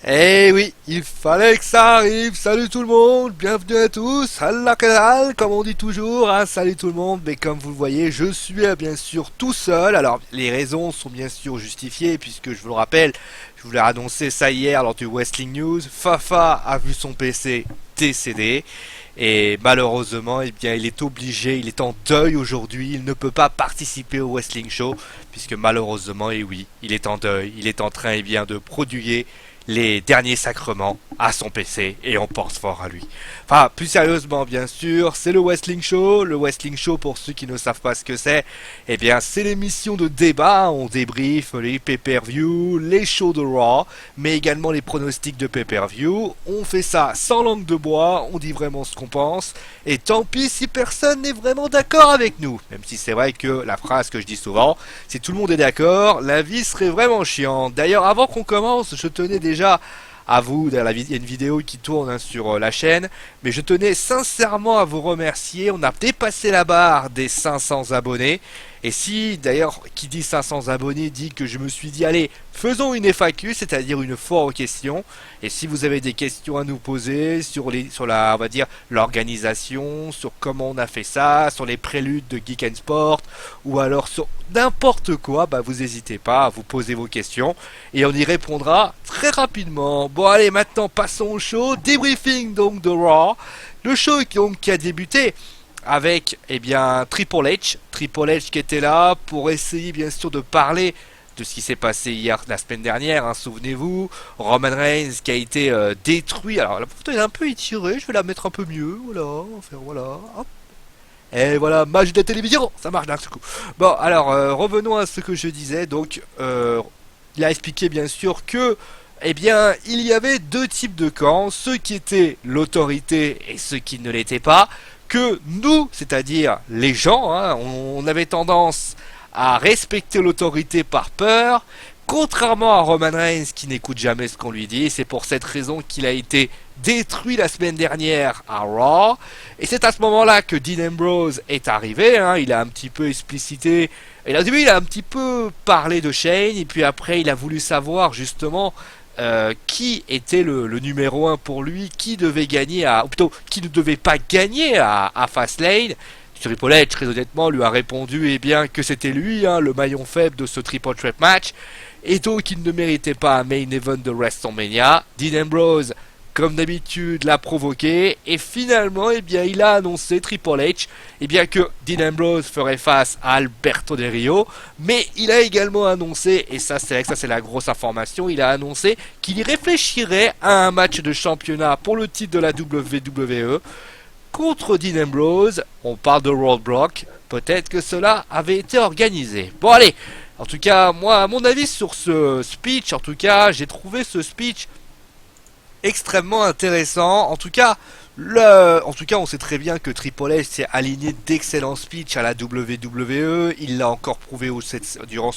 Eh oui, il fallait que ça arrive. Salut tout le monde, bienvenue à tous. Allah Kadal, comme on dit toujours, hein, salut tout le monde. Mais comme vous le voyez, je suis bien sûr tout seul. Alors les raisons sont bien sûr justifiées puisque je vous le rappelle, je vous l'ai annoncé ça hier lors du Wrestling News. Fafa a vu son PC décédé. Et malheureusement, eh bien, il est obligé, il est en deuil aujourd'hui, il ne peut pas participer au Wrestling Show, puisque malheureusement, et oui, il est en deuil, il est en train eh bien, de prodiguer les derniers sacrements à son PC et on pense fort à lui. Enfin, plus sérieusement, bien sûr, c'est le Wrestling Show. Le Wrestling Show, pour ceux qui ne savent pas ce que c'est, eh bien, c'est l'émission de débat. On débriefe les pay-per-view, les shows de Raw, mais également les pronostics de pay-per-view. On fait ça sans langue de bois, on dit vraiment ce qu'on pense, et tant pis si personne n'est vraiment d'accord avec nous. Même si c'est vrai que la phrase que je dis souvent, si tout le monde est d'accord, la vie serait vraiment chiante. D'ailleurs, avant qu'on commence, je tenais déjà à vous, il y a une vidéo qui tourne hein, sur la chaîne, mais je tenais sincèrement à vous remercier. On a dépassé la barre des 500 abonnés. Et si, d'ailleurs, qui dit 500 abonnés dit que je me suis dit, allez, faisons une FAQ, c'est-à-dire une foire aux questions. Et si vous avez des questions à nous poser sur la, on va dire, l'organisation, sur comment on a fait ça, sur les préludes de Geek and Sport, ou alors sur n'importe quoi, bah vous n'hésitez pas à vous poser vos questions et on y répondra très rapidement. Bon allez, maintenant passons au show, débriefing donc de Raw, le show qui a débuté avec eh bien Triple H qui était là pour essayer bien sûr de parler de ce qui s'est passé hier, la semaine dernière, hein, souvenez-vous, Roman Reigns qui a été détruit, alors la photo est un peu étirée, je vais la mettre un peu mieux, voilà, enfin voilà, hop. Et voilà, match de télévision, ça marche d'un coup. Bon, alors revenons à ce que je disais. Donc, il a expliqué bien sûr que, eh bien, il y avait deux types de camps, ceux qui étaient l'autorité et ceux qui ne l'étaient pas. Que nous, c'est-à-dire les gens, hein, on avait tendance à respecter l'autorité par peur, contrairement à Roman Reigns qui n'écoute jamais ce qu'on lui dit. C'est pour cette raison qu'il a été détruit la semaine dernière à Raw. Et c'est à ce moment-là que Dean Ambrose est arrivé. Hein, il a un petit peu explicité. Et là, au début, il a un petit peu parlé de Shane. Et puis après, il a voulu savoir justement qui était le numéro 1 pour lui, qui devait gagner ou plutôt qui ne devait pas gagner à Fastlane. Triple H, très honnêtement, lui a répondu eh bien, que c'était lui, hein, le maillon faible de ce triple threat match, et donc il ne méritait pas un main event de WrestleMania. Dean Ambrose, comme d'habitude, l'a provoqué, et finalement, eh bien, il a annoncé Triple H, eh bien, que Dean Ambrose ferait face à Alberto Del Rio, mais il a également annoncé, et ça c'est la grosse information, il a annoncé qu'il y réfléchirait à un match de championnat pour le titre de la WWE, contre Dean Ambrose. On parle de Roadblock, peut-être que cela avait été organisé. Bon allez, en tout cas, moi, à mon avis sur ce speech, en tout cas, j'ai trouvé ce speech extrêmement intéressant. En tout cas, on sait très bien que Triple H s'est aligné d'excellents speeches à la WWE. Il l'a encore prouvé durant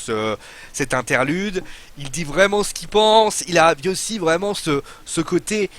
cet interlude. Il dit vraiment ce qu'il pense. Il a aussi vraiment ce côté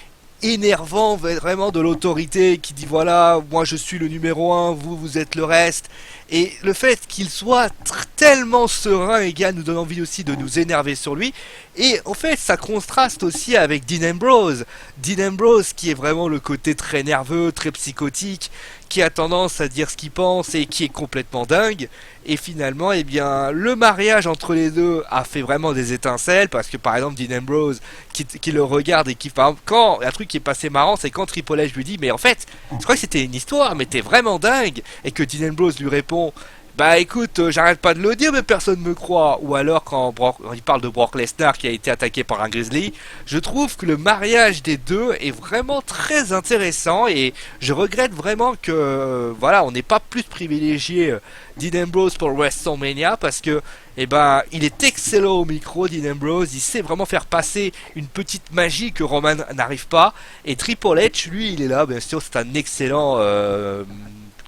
énervant vraiment de l'autorité qui dit voilà, moi je suis le numéro 1, vous êtes le reste. Et le fait qu'il soit tellement serein et gars nous donne envie aussi de nous énerver sur lui. Et en fait ça contraste aussi avec Dean Ambrose. Dean Ambrose qui est vraiment le côté très nerveux, très psychotique, qui a tendance à dire ce qu'il pense et qui est complètement dingue. Et finalement, eh bien, le mariage entre les deux a fait vraiment des étincelles parce que par exemple Dean Ambrose qui le regarde et qui quand un truc qui est passé marrant, c'est quand Triple H lui dit mais en fait, je crois que c'était une histoire, mais t'es vraiment dingue, et que Dean Ambrose lui répond bah écoute, j'arrête pas de le dire, mais personne me croit. Ou alors quand il parle de Brock Lesnar qui a été attaqué par un grizzly, je trouve que le mariage des deux est vraiment très intéressant et je regrette vraiment que voilà, on n'ait pas plus privilégié Dean Ambrose pour WrestleMania parce que eh ben, il est excellent au micro, Dean Ambrose, il sait vraiment faire passer une petite magie que Roman n'arrive pas. Et Triple H, lui, il est là, bien sûr, c'est un excellent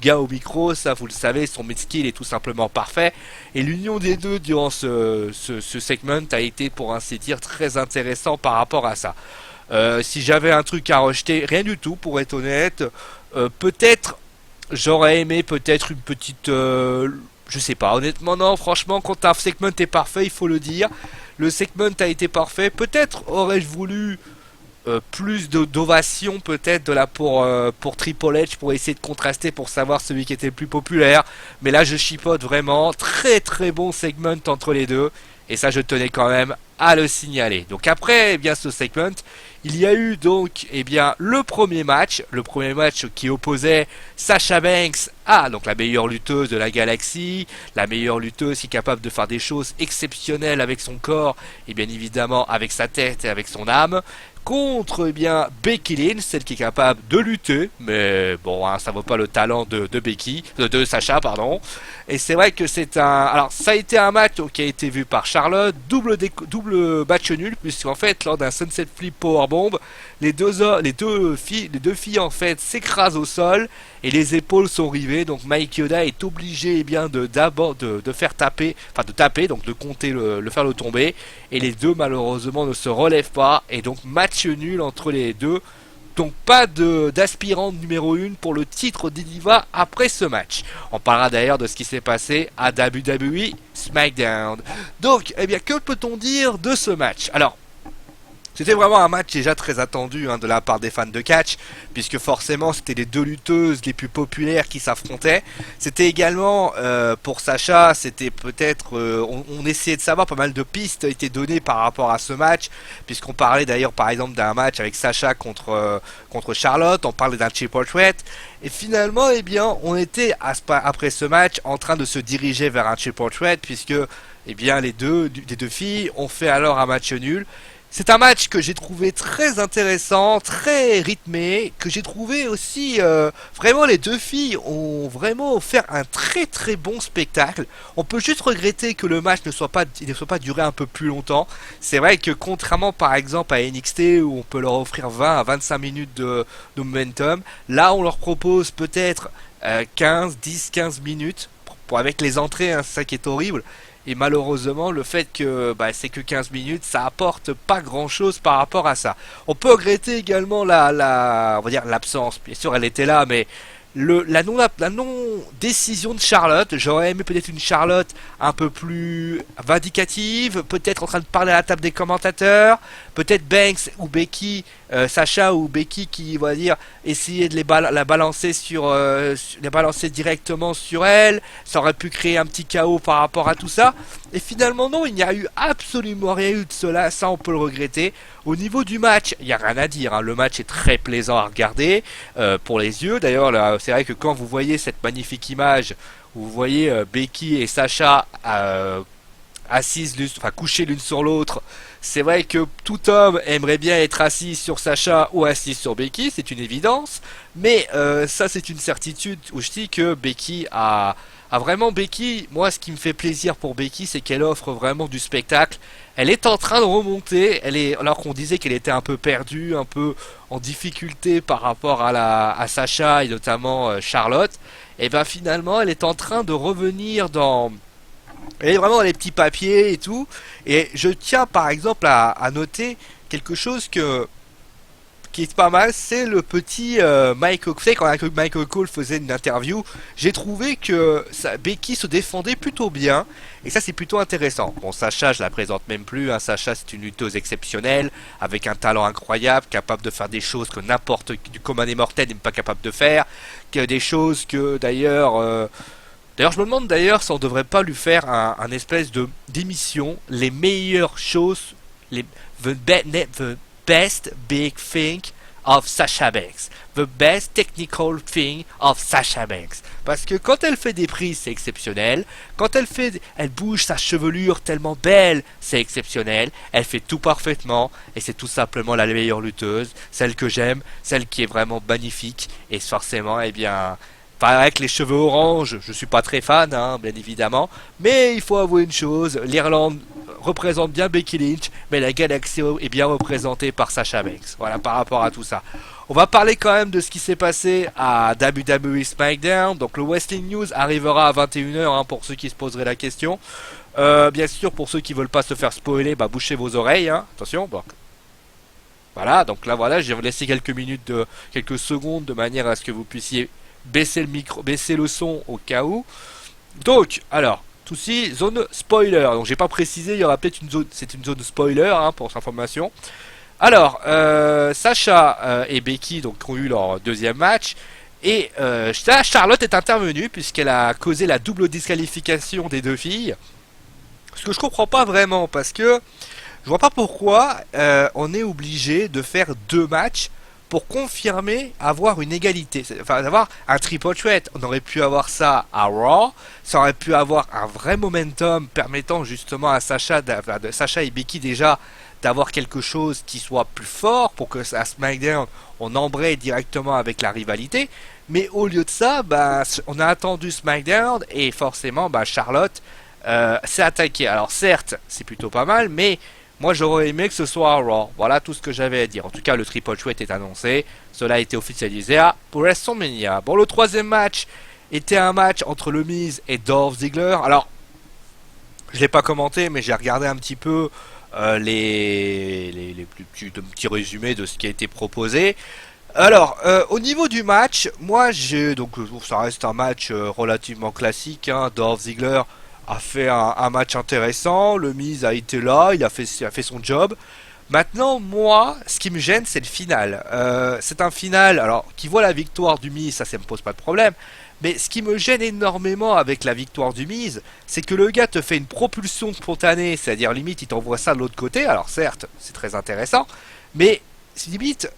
gars au micro, ça vous le savez, son mid-skill est tout simplement parfait. Et l'union des deux durant ce segment a été, pour ainsi dire, très intéressant par rapport à ça. Si j'avais un truc à rejeter, rien du tout, pour être honnête. Peut-être, j'aurais aimé peut-être une petite... je sais pas, honnêtement non, franchement, quand un segment est parfait, il faut le dire. Le segment a été parfait. Peut-être aurais-je voulu plus d'ovation peut-être de là pour Triple H pour essayer de contraster pour savoir celui qui était le plus populaire. Mais là je chipote vraiment. Très très bon segment entre les deux. Et ça je tenais quand même à le signaler. Donc après eh bien ce segment, il y a eu donc eh bien le premier match qui opposait Sasha Banks à donc la meilleure lutteuse de la galaxie, la meilleure lutteuse qui est capable de faire des choses exceptionnelles avec son corps et bien évidemment avec sa tête et avec son âme, contre eh bien Becky Lynch, celle qui est capable de lutter, mais bon hein, ça vaut pas le talent de Becky, de Sasha pardon. Et c'est vrai que c'est alors ça a été un match qui a été vu par Charlotte, double match nul puisqu'en fait lors d'un Sunset Flip Powerbomb, les deux filles en fait s'écrasent au sol et les épaules sont rivées, donc Mike Yoda est obligé eh bien de faire taper, enfin de taper, donc de compter le faire le tomber, et les deux malheureusement ne se relèvent pas, et donc match nul entre les deux. Donc pas d'aspirante numéro 1 pour le titre d'Idiva après ce match. On parlera d'ailleurs de ce qui s'est passé à WWE SmackDown. Donc, eh bien, que peut-on dire de ce match? Alors, c'était vraiment un match déjà très attendu de la part des fans de catch, puisque forcément c'était les deux lutteuses les plus populaires qui s'affrontaient. C'était également pour Sasha, c'était peut-être, on essayait de savoir, pas mal de pistes étaient données par rapport à ce match, puisqu'on parlait d'ailleurs par exemple d'un match avec Sasha contre Charlotte, on parlait d'un triple threat, et finalement eh bien on était après ce match en train de se diriger vers un triple threat, puisque eh bien les deux filles ont fait alors un match nul. C'est un match que j'ai trouvé très intéressant, très rythmé, que j'ai trouvé aussi vraiment les deux filles ont vraiment offert un très très bon spectacle. On peut juste regretter que le match ne soit pas duré un peu plus longtemps. C'est vrai que contrairement par exemple à NXT où on peut leur offrir 20 à 25 minutes de momentum, là on leur propose peut-être 10-15 minutes avec les entrées, hein, c'est ça qui est horrible. Et malheureusement, le fait que c'est que 15 minutes, ça apporte pas grand chose par rapport à ça. On peut regretter également on va dire l'absence. Bien sûr, elle était là, mais la non décision de Charlotte. J'aurais aimé peut-être une Charlotte un peu plus vindicative, peut-être en train de parler à la table des commentateurs, peut-être Banks ou Becky, Sasha ou Becky qui va dire essayer de la balancer les balancer directement sur elle. Ça aurait pu créer un petit chaos par rapport à tout ça. Et finalement non, il n'y a eu absolument rien eu de cela, ça on peut le regretter. Au niveau du match, il n'y a rien à dire, le match est très plaisant à regarder pour les yeux. D'ailleurs, là, c'est vrai que quand vous voyez cette magnifique image, où vous voyez Becky et Sasha assises, couchées l'une sur l'autre, c'est vrai que tout homme aimerait bien être assis sur Sasha ou assis sur Becky, c'est une évidence. Mais ça c'est une certitude aussi que Becky a vraiment Becky, moi ce qui me fait plaisir pour Becky c'est qu'elle offre vraiment du spectacle. Elle est en train de remonter, alors qu'on disait qu'elle était un peu perdue, un peu en difficulté par rapport à Sasha et notamment Charlotte. Et ben finalement elle est en train de revenir elle est vraiment dans les petits papiers et tout. Et je tiens par exemple à noter quelque chose qui est pas mal, c'est le petit Michael. Vous savez, quand Michael Cole faisait une interview, j'ai trouvé que Becky se défendait plutôt bien, et ça c'est plutôt intéressant. Bon, Sasha, je la présente même plus, Sasha c'est une lutteuse exceptionnelle, avec un talent incroyable, capable de faire des choses que n'importe du commun des mortels n'est pas capable de faire, que des choses que d'ailleurs... D'ailleurs, je me demande d'ailleurs si on devrait pas lui faire un espèce d'émission, les meilleures choses, the best big thing of Sasha Banks. The best technical thing of Sasha Banks. Parce que quand elle fait des prises, c'est exceptionnel. Quand elle bouge sa chevelure tellement belle, c'est exceptionnel. Elle fait tout parfaitement. Et c'est tout simplement la meilleure lutteuse. Celle que j'aime. Celle qui est vraiment magnifique. Et forcément, eh bien... avec les cheveux orange, je suis pas très fan, bien évidemment. Mais il faut avouer une chose, l'Irlande représente bien Becky Lynch, mais la galaxie est bien représentée par Sasha Banks. Voilà, par rapport à tout ça. On va parler quand même de ce qui s'est passé à WWE SmackDown. Donc le Wrestling News arrivera à 21h pour ceux qui se poseraient la question. Bien sûr, pour ceux qui veulent pas se faire spoiler, bouchez vos oreilles. Attention, bon. Voilà, donc là voilà, j'ai laissé quelques secondes de manière à ce que vous puissiez baisser le son au cas où. Donc, alors, Souci, zone spoiler. Donc j'ai pas précisé, il y aura peut-être une zone, c'est une zone spoiler hein, pour cette information. Alors, Sacha et Becky donc ont eu leur deuxième match. Et Charlotte est intervenue puisqu'elle a causé la double disqualification des deux filles. Ce que je comprends pas vraiment parce que je vois pas pourquoi on est obligé de faire deux matchs pour confirmer avoir une égalité. Enfin, avoir un triple threat. On aurait pu avoir ça à Raw. Ça aurait pu avoir un vrai momentum permettant justement à Sacha et Becky déjà d'avoir quelque chose qui soit plus fort pour que à SmackDown on embraye directement avec la rivalité. Mais au lieu de ça, bah, on a attendu SmackDown et forcément bah, Charlotte s'est attaquée. Alors certes, c'est plutôt pas mal, mais moi j'aurais aimé que ce soit à Raw. Voilà tout ce que j'avais à dire. En tout cas, le triple threat est annoncé. Cela a été officialisé pour WrestleMania. Bon, le troisième match était un match entre le Miz et Dolph Ziggler. Alors, je l'ai pas commenté, mais j'ai regardé un petit peu les petits résumés de ce qui a été proposé. Alors, au niveau du match, moi j'ai donc ça reste un match relativement classique. Hein. Dolph Ziggler a fait un match intéressant. Le Miz a été là, il a fait son job. Maintenant, moi, ce qui me gêne, c'est le final. C'est un final, alors qui voit la victoire du Miz, ça me pose pas de problème. Mais ce qui me gêne énormément avec la victoire du Miz, c'est que le gars te fait une propulsion spontanée, c'est-à-dire limite il t'envoie ça de l'autre côté. Alors certes, c'est très intéressant, mais limite,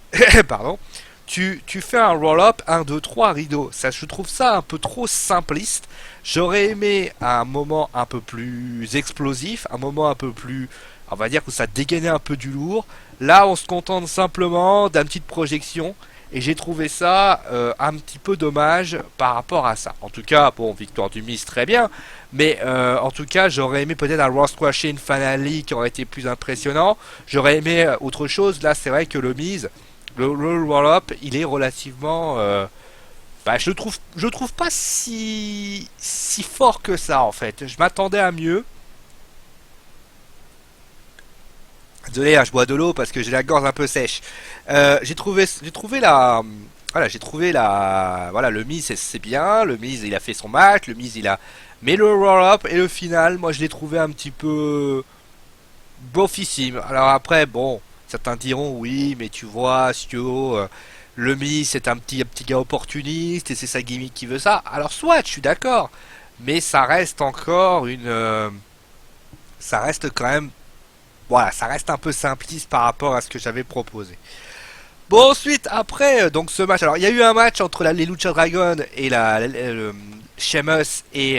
pardon, tu fais un roll-up 1, 2, 3 rideau. Ça, je trouve ça un peu trop simpliste. J'aurais aimé un moment un peu plus explosif, un moment un peu plus, on va dire que ça dégainait un peu du lourd. Là, on se contente simplement d'une petite projection. Et j'ai trouvé ça un petit peu dommage par rapport à ça. En tout cas, bon, victoire du Miz, très bien. Mais en tout cas, j'aurais aimé peut-être un Raw Squashing Finale qui aurait été plus impressionnant. J'aurais aimé autre chose. Là, c'est vrai que le Miz, le roll-up, il est relativement... bah, je trouve pas si fort que ça, en fait. Je m'attendais à mieux. Désolé, hein, je bois de l'eau parce que j'ai la gorge un peu sèche. J'ai trouvé la, voilà, j'ai trouvé la, voilà, le Miz c'est bien, le Miz il a fait son match, le Miz il a, mais le roll-up et le final, moi je l'ai trouvé un petit peu bofissime. Alors après, bon, certains diront oui, mais tu vois, Sio, le Miz c'est un petit gars opportuniste et c'est sa gimmick qui veut ça. Alors soit, je suis d'accord, mais ça reste encore ça reste quand même voilà, ça reste un peu simpliste par rapport à ce que j'avais proposé. Bon, ensuite, après donc ce match, alors il y a eu un match entre les Lucha Dragon et Sheamus et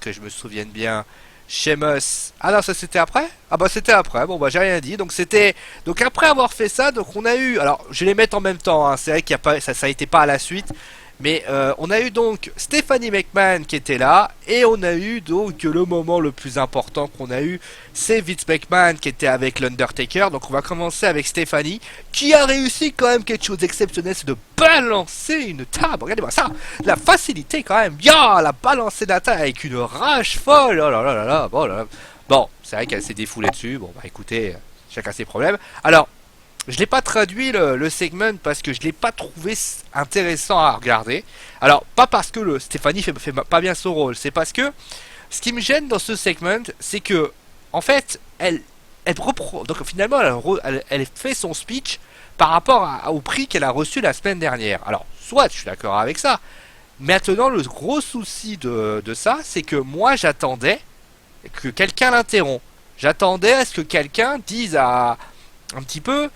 que je me souvienne bien, Sheamus. Ah non, ça c'était après. Ah bah c'était après. Bon bah j'ai rien dit. Donc c'était donc après avoir fait ça, donc on a eu. Alors je vais les mettre en même temps. Hein. C'est vrai qu'il y a pas ça a été pas à la suite. Mais on a eu donc Stephanie McMahon qui était là et on a eu donc le moment le plus important qu'on a eu, c'est Vince McMahon qui était avec l'Undertaker. Donc on va commencer avec Stephanie qui a réussi quand même quelque chose d'exceptionnel, c'est de balancer une table. Regardez-moi ça, la facilité quand même, bien la balancer la table avec une rage folle. Oh là là là là, bon, là, là. Bon, c'est vrai qu'elle s'est défoulée dessus. Bon bah écoutez, chacun ses problèmes. Alors je l'ai pas traduit le segment parce que je l'ai pas trouvé intéressant à regarder. Alors pas parce que le Stéphanie fait pas bien son rôle, c'est parce que ce qui me gêne dans ce segment, c'est que en fait elle reprend donc finalement elle fait son speech par rapport au prix qu'elle a reçu la semaine dernière. Alors soit je suis d'accord avec ça. Maintenant le gros souci de ça, c'est que moi j'attendais que quelqu'un l'interrompt. J'attendais à ce que quelqu'un dise à un petit peu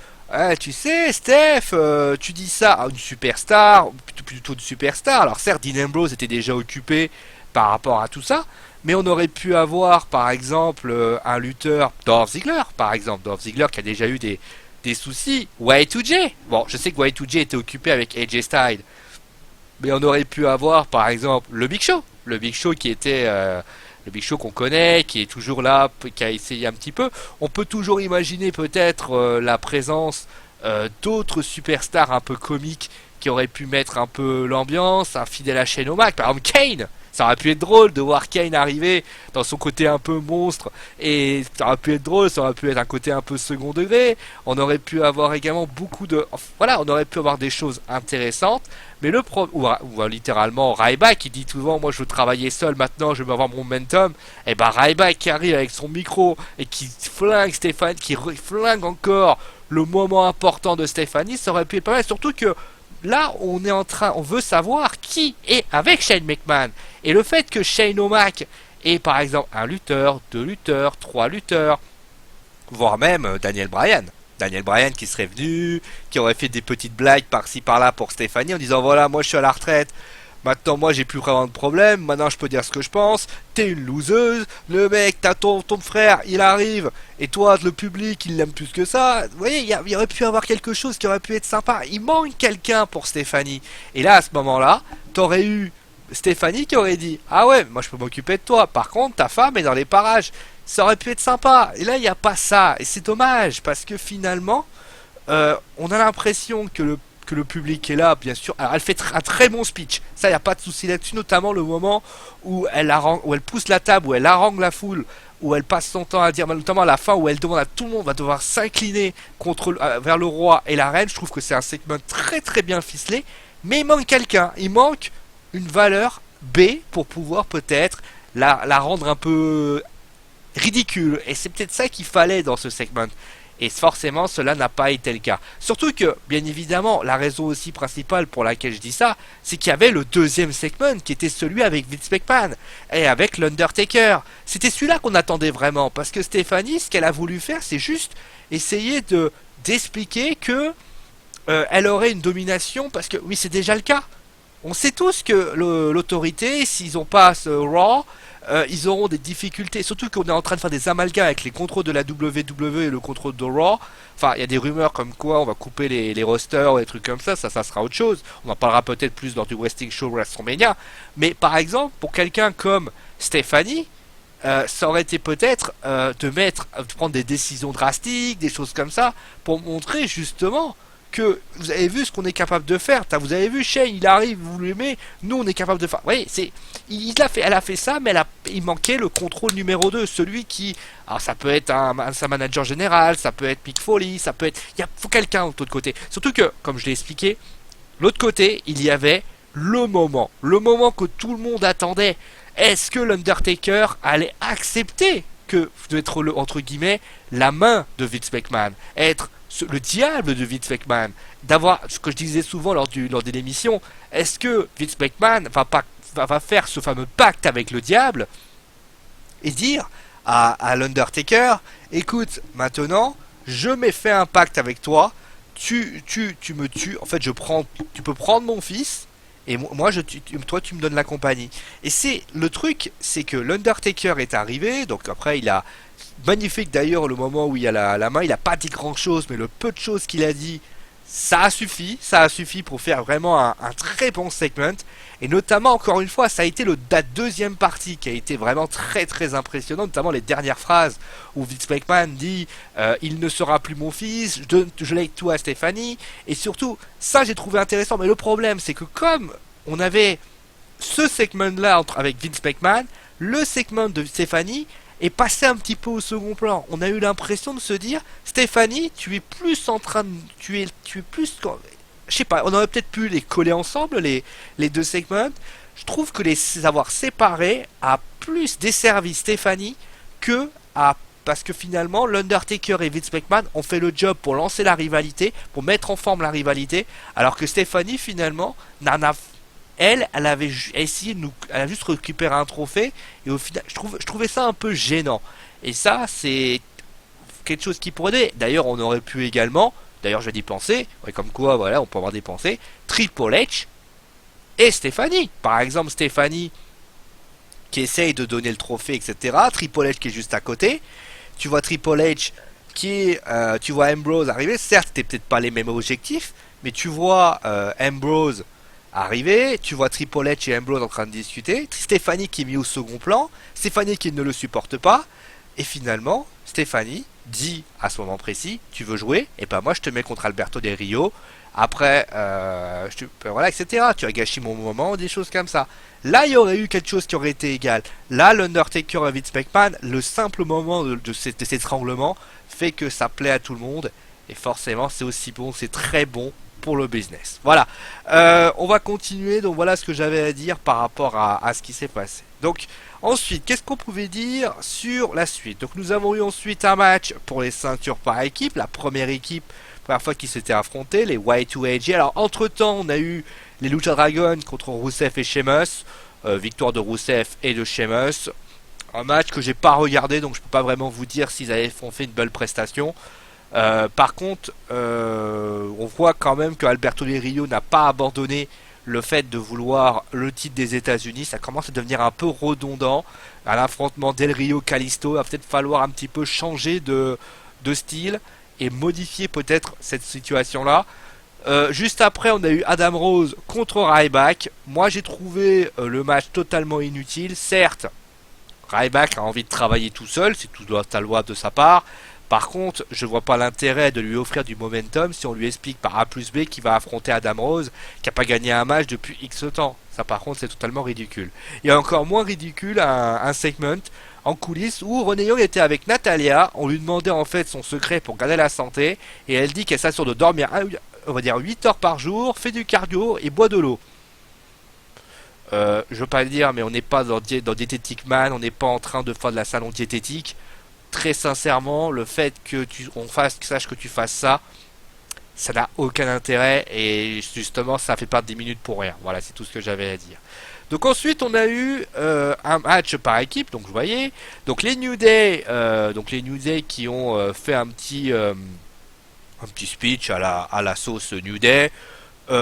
tu sais, Steph, tu dis ça à une superstar, plutôt une superstar. Alors certes, Dean Ambrose était déjà occupé par rapport à tout ça, mais on aurait pu avoir, par exemple, un lutteur, Dolph Ziggler, par exemple. Dolph Ziggler qui a déjà eu des soucis. Y2J. Bon, je sais que Y2J était occupé avec AJ Styles, mais on aurait pu avoir, par exemple, le Big Show. Le Big Show qui était... le Big Show qu'on connaît, qui est toujours là, qui a essayé un petit peu. On peut toujours imaginer peut-être la présence d'autres superstars un peu comiques qui auraient pu mettre un peu l'ambiance, un fidèle à Shane O'Mac, par exemple Kane. Ça aurait pu être drôle de voir Kane arriver dans son côté un peu monstre, et ça aurait pu être drôle, ça aurait pu être un côté un peu second degré. On aurait pu avoir également beaucoup de, voilà, on aurait pu avoir des choses intéressantes. Mais le pro, ou littéralement Ryback qui dit souvent, moi je veux travailler seul maintenant, je veux avoir mon momentum. Et ben Ryback qui arrive avec son micro et qui flingue Stéphanie, qui flingue encore le moment important de Stéphanie, ça aurait pu être pas mal. Surtout que là, on veut savoir qui est avec Shane McMahon. Et le fait que Shane O'Mac ait par exemple un lutteur, deux lutteurs, trois lutteurs, voire même Daniel Bryan. Daniel Bryan qui serait venu, qui aurait fait des petites blagues par-ci par-là pour Stéphanie en disant voilà, moi je suis à la retraite, maintenant moi j'ai plus vraiment de problème, maintenant je peux dire ce que je pense, t'es une loseuse, le mec, t'as ton frère, il arrive, et toi, le public, il l'aime plus que ça. Vous voyez, il y aurait pu avoir quelque chose qui aurait pu être sympa. Il manque quelqu'un pour Stéphanie. Et là, à ce moment-là, t'aurais eu Stéphanie qui aurait dit ah ouais, moi je peux m'occuper de toi, par contre ta femme est dans les parages. Ça aurait pu être sympa. Et là, il n'y a pas ça. Et c'est dommage, parce que finalement, on a l'impression que le public est là, bien sûr. Alors, elle fait un très bon speech. Ça, il n'y a pas de souci là-dessus. Notamment le moment où où elle pousse la table, où elle harangue la foule, où elle passe son temps à dire, notamment à la fin, où elle demande à tout le monde va devoir s'incliner vers le roi et la reine. Je trouve que c'est un segment très très bien ficelé. Mais il manque quelqu'un. Il manque une valeur B pour pouvoir peut-être la rendre un peu ridicule. Et c'est peut-être ça qu'il fallait dans ce segment. Et forcément, cela n'a pas été le cas. Surtout que, bien évidemment, la raison aussi principale pour laquelle je dis ça, c'est qu'il y avait le deuxième segment, qui était celui avec Vince McMahon, et avec l'Undertaker. C'était celui-là qu'on attendait vraiment, parce que Stéphanie, ce qu'elle a voulu faire, c'est juste essayer d'expliquer que elle aurait une domination, parce que, oui, c'est déjà le cas. On sait tous que l'autorité, s'ils n'ont pas ce Raw, ils auront des difficultés, surtout qu'on est en train de faire des amalgames avec les contrôles de la WWE et le contrôle de Raw. Enfin, il y a des rumeurs comme quoi on va couper les rosters ou des trucs comme ça sera autre chose. On en parlera peut-être plus lors du Wrestling Show WrestleMania. Mais par exemple, pour quelqu'un comme Stéphanie, ça aurait été peut-être de prendre des décisions drastiques, des choses comme ça, pour montrer justement que vous avez vu ce qu'on est capable de faire. Vous avez vu Shane, il arrive, vous l'aimez, nous on est capable de faire. Vous voyez, elle a fait ça, mais il manquait le contrôle numéro 2, celui qui, alors ça peut être sa manager général, ça peut être Mick Foley, ça peut être, faut quelqu'un de l'autre côté. Surtout que, comme je l'ai expliqué, l'autre côté, il y avait le moment que tout le monde attendait. Est-ce que l'Undertaker allait accepter d'être entre guillemets la main de Vince McMahon, être le diable de Vince McMahon, d'avoir ce que je disais souvent lors de l'émission, est-ce que Vince McMahon va faire ce fameux pacte avec le diable et dire à l'Undertaker, écoute, maintenant je m'ai fait un pacte avec toi, tu me tues, en fait tu peux prendre mon fils et moi toi tu me donnes la compagnie. Et c'est le truc, c'est que l'Undertaker est arrivé, donc après il a magnifique d'ailleurs le moment où il y a la main, il a pas dit grand chose, mais le peu de choses qu'il a dit, ça a suffi pour faire vraiment un très bon segment. Et notamment, encore une fois, ça a été la deuxième partie qui a été vraiment très très impressionnante, notamment les dernières phrases où Vince McMahon dit il ne sera plus mon fils, je lègue tout à Stéphanie. Et surtout, ça j'ai trouvé intéressant, mais le problème c'est que comme on avait ce segment là avec Vince McMahon, le segment de Stéphanie est passé un petit peu au second plan. On a eu l'impression de se dire, Stéphanie, tu es plus en train de... Tu es plus... Je sais pas, on aurait peut-être pu les coller ensemble, les deux segments. Je trouve que les avoir séparés a plus desservi Stéphanie parce que finalement, l'Undertaker et Vince McMahon ont fait le job pour lancer la rivalité, pour mettre en forme la rivalité, alors que Stéphanie, finalement, elle avait essayé elle a juste récupéré un trophée, et au final, je trouvais ça un peu gênant. Et ça, c'est quelque chose qui pourrait aider. D'ailleurs, on aurait pu également, d'ailleurs, je vais y penser, ouais, comme quoi, voilà, on peut avoir des pensées, Triple H et Stéphanie. Par exemple, Stéphanie qui essaye de donner le trophée, etc. Triple H qui est juste à côté. Tu vois Triple H tu vois Ambrose arriver. Certes, c'était peut-être pas les mêmes objectifs, mais tu vois Ambrose arrivé, tu vois Triple H et Ambrose en train de discuter, Stéphanie qui est mise au second plan, Stéphanie qui ne le supporte pas, et finalement, Stéphanie dit à ce moment précis, tu veux jouer, et ben moi je te mets contre Alberto Del Rio. Après, voilà, etc. Tu as gâché mon moment, des choses comme ça. Là, il y aurait eu quelque chose qui aurait été égal. Là, l'Undertaker et Vince McMahon, le simple moment de cet étranglement fait que ça plaît à tout le monde. Et forcément, c'est aussi bon, c'est très bon pour le business. Voilà. On va continuer. Donc voilà ce que j'avais à dire par rapport à ce qui s'est passé. Donc ensuite, qu'est-ce qu'on pouvait dire sur la suite? Donc nous avons eu ensuite un match pour les ceintures par équipe. La première équipe, première fois qu'ils s'étaient affrontés, les Y2AJ. Alors entre temps, on a eu les Lucha Dragon contre Rusev et Sheamus. Victoire de Rusev et de Sheamus. Un match que j'ai pas regardé, donc je peux pas vraiment vous dire s'ils ont fait une belle prestation. Par contre, on voit quand même que Alberto Del Rio n'a pas abandonné le fait de vouloir le titre des États-Unis. Ça commence à devenir un peu redondant. À l'affrontement Del Rio-Kalisto, il va peut-être falloir un petit peu changer de style et modifier peut-être cette situation-là. Juste après, on a eu Adam Rose contre Ryback. Moi, j'ai trouvé le match totalement inutile. Certes, Ryback a envie de travailler tout seul, c'est tout à loi de sa part. Par contre, je vois pas l'intérêt de lui offrir du momentum si on lui explique par A plus B qu'il va affronter Adam Rose, qui a pas gagné un match depuis X temps. Ça, par contre, c'est totalement ridicule. Il y a encore moins ridicule un segment en coulisses où Renee Young était avec Natalia. On lui demandait en fait son secret pour garder la santé, et elle dit qu'elle s'assure de dormir, on va dire 8 heures par jour, fait du cardio et boit de l'eau. Je veux pas le dire, mais on n'est pas dans Dietetic Man, on n'est pas en train de faire de la salon diététique. Très sincèrement, le fait que sache que tu fasses ça, ça n'a aucun intérêt, et justement ça fait perdre des minutes pour rien. Voilà, c'est tout ce que j'avais à dire. Donc ensuite on a eu un match par équipe, donc vous voyez, donc les New Day, qui ont fait un petit speech à la sauce New Day.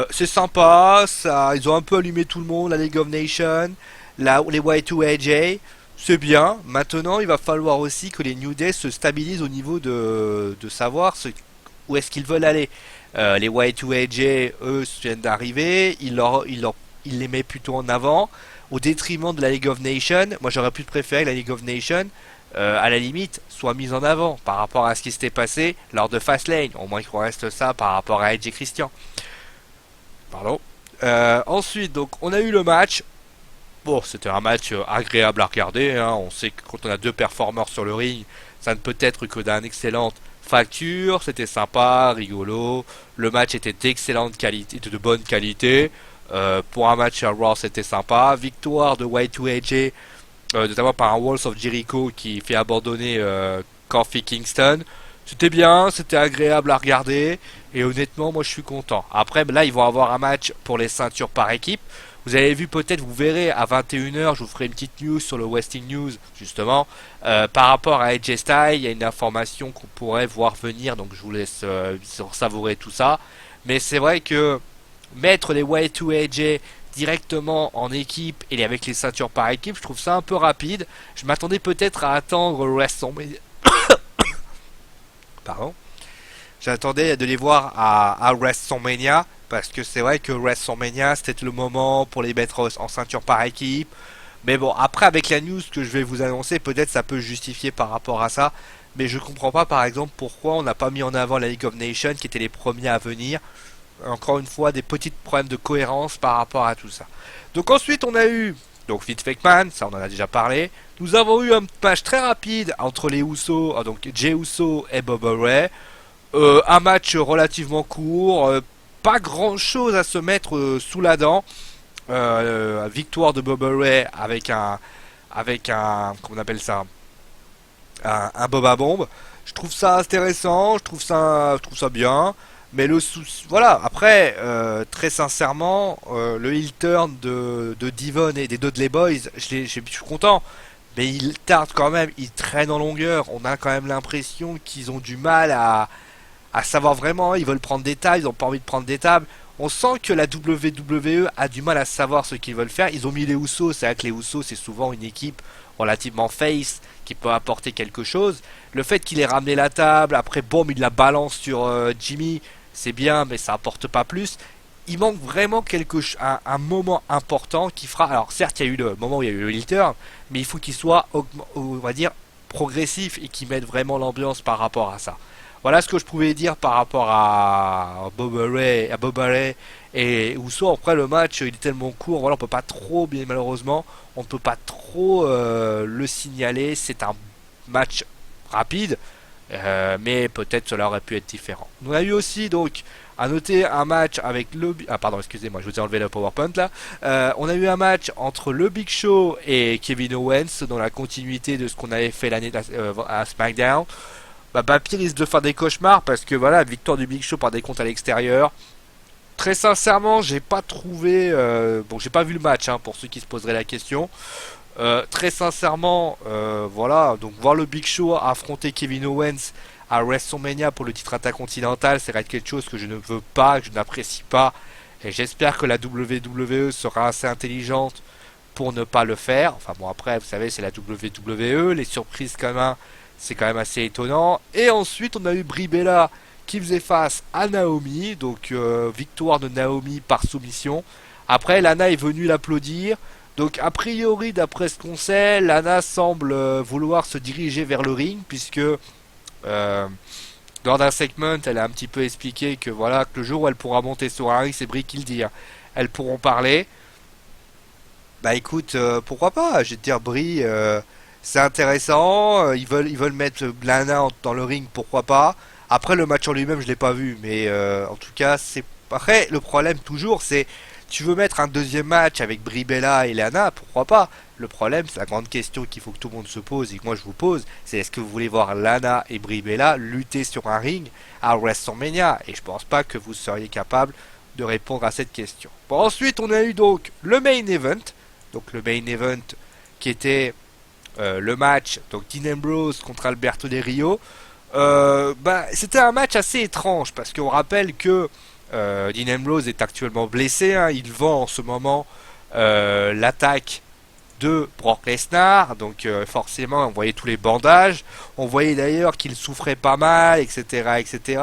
C'est sympa, ça, ils ont un peu allumé tout le monde, la League of Nations, les Y2AJ. C'est bien. Maintenant, il va falloir aussi que les New Day se stabilisent au niveau de savoir où est-ce qu'ils veulent aller. Les Y2AJ, eux, viennent d'arriver. Ils les mettent plutôt en avant, au détriment de la League of Nations. Moi, j'aurais pu préférer que la League of Nations, à la limite, soit mise en avant par rapport à ce qui s'était passé lors de Fastlane. Au moins qu'il reste ça par rapport à Edge et Christian. Pardon. Ensuite, donc, on a eu le match. Bon, c'était un match agréable à regarder, hein. On sait que quand on a deux performeurs sur le ring, ça ne peut être que d'une excellente facture. C'était sympa, rigolo. Le match était d'excellente qualité, de bonne qualité. Pour un match à Raw, c'était sympa. Victoire de Y2AJ, notamment par un Walls of Jericho qui fait abandonner Kofi Kingston. C'était bien, c'était agréable à regarder. Et honnêtement, moi je suis content. Après, là, ils vont avoir un match pour les ceintures par équipe. Vous avez vu peut-être, vous verrez à 21h, je vous ferai une petite news sur le Wrestling News, justement. Par rapport à AJ Styles, il y a une information qu'on pourrait voir venir, donc je vous laisse savourer tout ça. Mais c'est vrai que mettre les Y2AJ directement en équipe et avec les ceintures par équipe, je trouve ça un peu rapide. Je m'attendais peut-être à attendre WrestleMania. Pardon. J'attendais de les voir à WrestleMania. Parce que c'est vrai que WrestleMania, c'était le moment pour les mettre en ceinture par équipe. Mais bon, après, avec la news que je vais vous annoncer, peut-être ça peut justifier par rapport à ça. Mais je comprends pas, par exemple, pourquoi on n'a pas mis en avant la League of Nations, qui étaient les premiers à venir. Encore une fois, des petits problèmes de cohérence par rapport à tout ça. Donc ensuite, on a eu donc Vince McMahon, ça on en a déjà parlé. Nous avons eu un match très rapide entre les Usos, donc Jey Uso et Bubba Ray. Un match relativement court. Pas grand chose à se mettre sous la dent. Victoire de Bubba Ray avec un comment on appelle ça, un Boba Bomb. Je trouve ça intéressant, je trouve ça bien. Mais voilà, après, très sincèrement, le heel turn de Devon et des Dudley Boys, je suis content. Mais il tarde quand même, il traîne en longueur. On a quand même l'impression qu'ils ont du mal à savoir vraiment, ils veulent prendre des tables, ils n'ont pas envie de prendre des tables. On sent que la WWE a du mal à savoir ce qu'ils veulent faire. Ils ont mis les Usos, c'est vrai que les Usos c'est souvent une équipe relativement face qui peut apporter quelque chose. Le fait qu'il ait ramené la table, après boum il la balance sur Jimmy, c'est bien mais ça apporte pas plus. Il manque vraiment un moment important qui fera. Alors certes il y a eu le moment où il y a eu le heel turn, mais il faut qu'il soit, on va dire, progressif et qui mettent vraiment l'ambiance par rapport à ça. Voilà ce que je pouvais dire par rapport à Bob Ray et Uso. Après le match, il est tellement court, voilà, on peut pas trop, bien malheureusement, on peut pas trop le signaler. C'est un match rapide, mais peut-être cela aurait pu être différent. On a eu aussi donc à noter un match avec le... Ah pardon, excusez-moi, je vous ai enlevé le PowerPoint là. On a eu un match entre le Big Show et Kevin Owens dans la continuité de ce qu'on avait fait l'année à SmackDown. Papy risque de faire des cauchemars parce que voilà, victoire du Big Show par des comptes à l'extérieur. Très sincèrement, j'ai pas trouvé... bon, j'ai pas vu le match, hein, pour ceux qui se poseraient la question. Très sincèrement, voilà, donc voir le Big Show affronter Kevin Owens à WrestleMania pour le titre intercontinental, c'est quelque chose que je ne veux pas, que je n'apprécie pas. Et j'espère que la WWE sera assez intelligente pour ne pas le faire. Enfin bon, après, vous savez, c'est la WWE, les surprises quand même, c'est quand même assez étonnant. Et ensuite, on a eu Brie Bella qui faisait face à Naomi, donc victoire de Naomi par soumission. Après, Lana est venue l'applaudir. Donc a priori, d'après ce qu'on sait, Lana semble vouloir se diriger vers le ring, puisque lors d'un segment, elle a un petit peu expliqué que voilà, que le jour où elle pourra monter sur un ring, c'est Brie qui le dit, hein, elles pourront parler. Bah écoute, pourquoi pas? Je vais te dire, Brie, c'est intéressant. Ils veulent mettre Lana dans le ring, pourquoi pas? Après le match en lui-même, je l'ai pas vu, mais en tout cas, c'est après le problème toujours, c'est tu veux mettre un deuxième match avec Brie Bella et Lana, pourquoi pas? Le problème, c'est la grande question qu'il faut que tout le monde se pose et que moi je vous pose, c'est est-ce que vous voulez voir Lana et Brie Bella lutter sur un ring à WrestleMania? Et je pense pas que vous seriez capable de répondre à cette question. Bon, ensuite, on a eu donc le main event, donc le main event qui était le match donc Dean Ambrose contre Alberto Del Rio. C'était un match assez étrange parce qu'on rappelle que Dean Ambrose est actuellement blessé, hein, il vend en ce moment l'attaque de Brock Lesnar, donc forcément on voyait tous les bandages, on voyait d'ailleurs qu'il souffrait pas mal, etc. etc.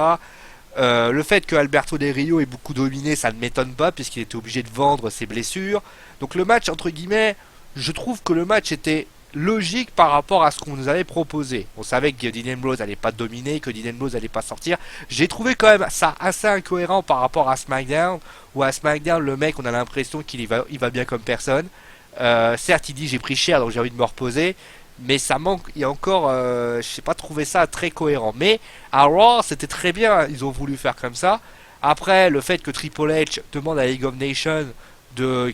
Le fait que Alberto Del Rio ait beaucoup dominé, ça ne m'étonne pas puisqu'il était obligé de vendre ses blessures. Donc le match, entre guillemets, je trouve que le match était logique par rapport à ce qu'on nous avait proposé. On savait que Dean Ambrose n'allait pas dominer, que Dean Ambrose n'allait pas sortir. J'ai trouvé quand même ça assez incohérent par rapport à SmackDown, où à SmackDown, le mec, on a l'impression qu'il il va bien comme personne. Certes, il dit j'ai pris cher, donc j'ai envie de me reposer. Mais ça manque, il y a encore, je n'ai pas trouvé ça très cohérent. Mais à Raw, c'était très bien, ils ont voulu faire comme ça. Après, le fait que Triple H demande à League of Nations de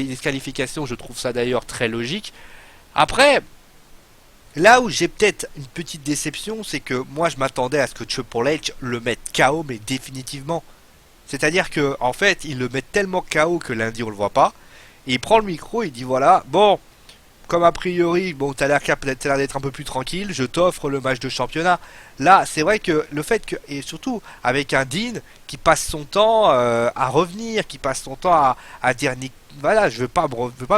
disqualification, je trouve ça d'ailleurs très logique. Après, là où j'ai peut-être une petite déception, c'est que moi je m'attendais à ce que Triple H le mette KO, mais définitivement. C'est-à-dire que en fait, il le met tellement KO que lundi on le voit pas. Et il prend le micro, il dit voilà, bon, comme a priori, bon, t'as l'air d'être un peu plus tranquille, je t'offre le match de championnat. Là, c'est vrai que le fait que, et surtout avec un Dean qui passe son temps à revenir, qui passe son temps à dire voilà, je veux pas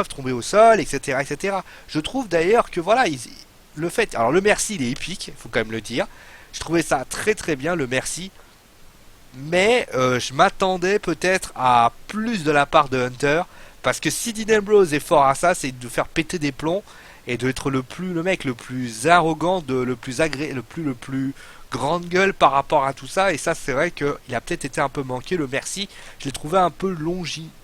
tomber au sol, etc., etc. Je trouve d'ailleurs que voilà, le fait, alors le merci, il est épique, il faut quand même le dire. Je trouvais ça très très bien le merci, mais je m'attendais peut-être à plus de la part de Hunter. Parce que si Dean Ambrose est fort à ça, c'est de faire péter des plombs et d'être le mec le plus arrogant, le plus grande gueule par rapport à tout ça. Et ça, c'est vrai qu'il a peut-être été un peu manqué. Le merci, je l'ai trouvé un peu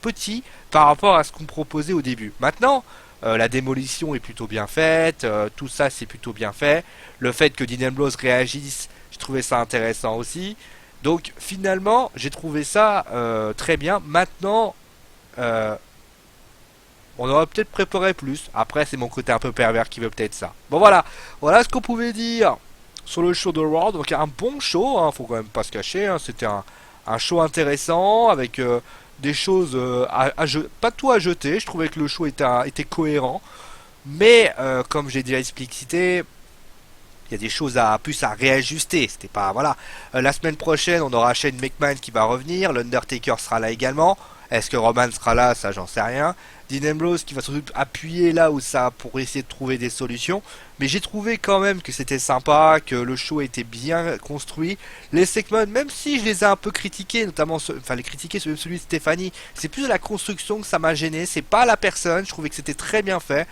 petit par rapport à ce qu'on proposait au début. Maintenant, la démolition est plutôt bien faite, tout ça c'est plutôt bien fait. Le fait que Dean Ambrose réagisse, j'ai trouvé ça intéressant aussi. Donc finalement, j'ai trouvé ça très bien. Maintenant, on aurait peut-être préparé plus. Après, c'est mon côté un peu pervers qui veut peut-être ça. Bon voilà, voilà ce qu'on pouvait dire sur le show de Raw. Donc un bon show, hein, faut quand même pas se cacher. Hein. C'était un show intéressant avec des choses pas tout à jeter. Je trouvais que le show était cohérent. Mais comme j'ai déjà explicité, il y a des choses plus à réajuster. C'était pas voilà. La semaine prochaine, on aura Shane McMahon qui va revenir. L'Undertaker sera là également. Est-ce que Roman sera là? Ça, j'en sais rien. Dean Ambrose qui va surtout appuyer là où ça pour essayer de trouver des solutions. Mais j'ai trouvé quand même que c'était sympa, que le show était bien construit. Les segments, même si je les ai un peu critiqués, notamment, les critiquer sur celui de Stéphanie, c'est plus de la construction que ça m'a gêné. C'est pas la personne. Je trouvais que c'était très bien fait.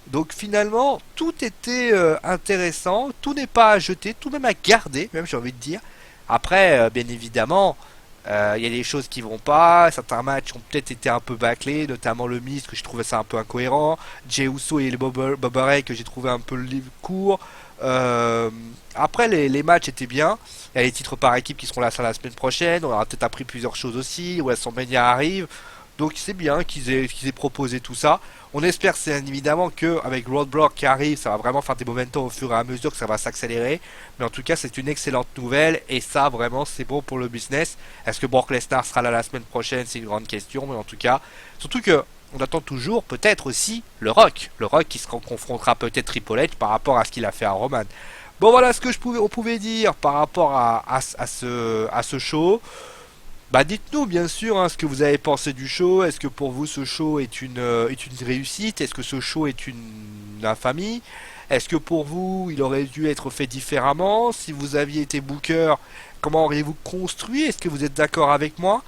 Donc finalement, tout était intéressant, tout n'est pas à jeter, tout même à garder, même j'ai envie de dire. Après, bien évidemment, il y a des choses qui vont pas, certains matchs ont peut-être été un peu bâclés, notamment le Miz que j'ai trouvé ça un peu incohérent, Jey Uso et le Bobby Ray que j'ai trouvé un peu le livre court. Euh, Après les matchs étaient bien, il y a les titres par équipe qui seront là sur la semaine prochaine, on aura peut-être appris plusieurs choses aussi, WrestleMania arrive, donc c'est bien qu'ils aient proposé tout ça. On espère c'est évidemment que avec Roadblock qui arrive, ça va vraiment faire des momentum au fur et à mesure que ça va s'accélérer. Mais en tout cas, c'est une excellente nouvelle et ça vraiment c'est bon pour le business. Est-ce que Brock Lesnar sera là la semaine prochaine? C'est une grande question, mais en tout cas, surtout que on attend toujours peut-être aussi le Rock qui se confrontera peut-être Triple H par rapport à ce qu'il a fait à Roman. Bon voilà ce que on pouvait dire par rapport à ce show. Bah dites-nous bien sûr hein, ce que vous avez pensé du show. Est-ce que pour vous ce show est une réussite? Est-ce que ce show est une infamie? Est-ce que pour vous il aurait dû être fait différemment? Si vous aviez été booker, comment auriez-vous construit? Est-ce que vous êtes d'accord avec moi?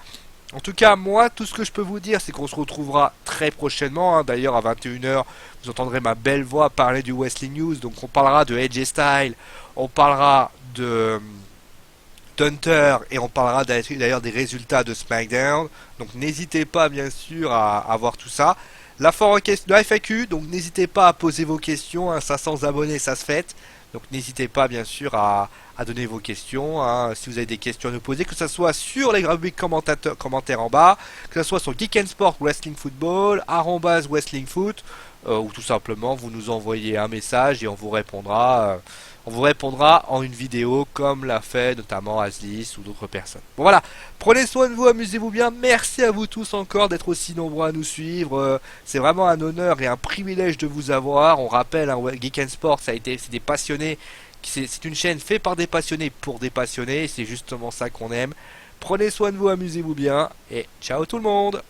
En tout cas, moi, tout ce que je peux vous dire, c'est qu'on se retrouvera très prochainement. Hein. D'ailleurs, à 21h, vous entendrez ma belle voix parler du Wrestling News. Donc, on parlera de AJ Styles, on parlera de Hunter et on parlera d'ailleurs des résultats de SmackDown. Donc n'hésitez pas bien sûr à voir tout ça. La foire en question, la FAQ, donc n'hésitez pas à poser vos questions, hein, 500 abonnés ça se fait. Donc n'hésitez pas bien sûr à donner vos questions, hein, si vous avez des questions à nous poser, que ce soit sur les rubriques commentaires en bas, que ce soit sur Geek and Sport Wrestling Football, @Wrestling Foot, ou tout simplement vous nous envoyez un message et on vous répondra en une vidéo comme l'a fait notamment Aslis ou d'autres personnes. Bon voilà, prenez soin de vous, amusez-vous bien. Merci à vous tous encore d'être aussi nombreux à nous suivre. C'est vraiment un honneur et un privilège de vous avoir. On rappelle, hein, Geek and Sport, c'est des passionnés. C'est une chaîne faite par des passionnés pour des passionnés. C'est justement ça qu'on aime. Prenez soin de vous, amusez-vous bien et ciao tout le monde.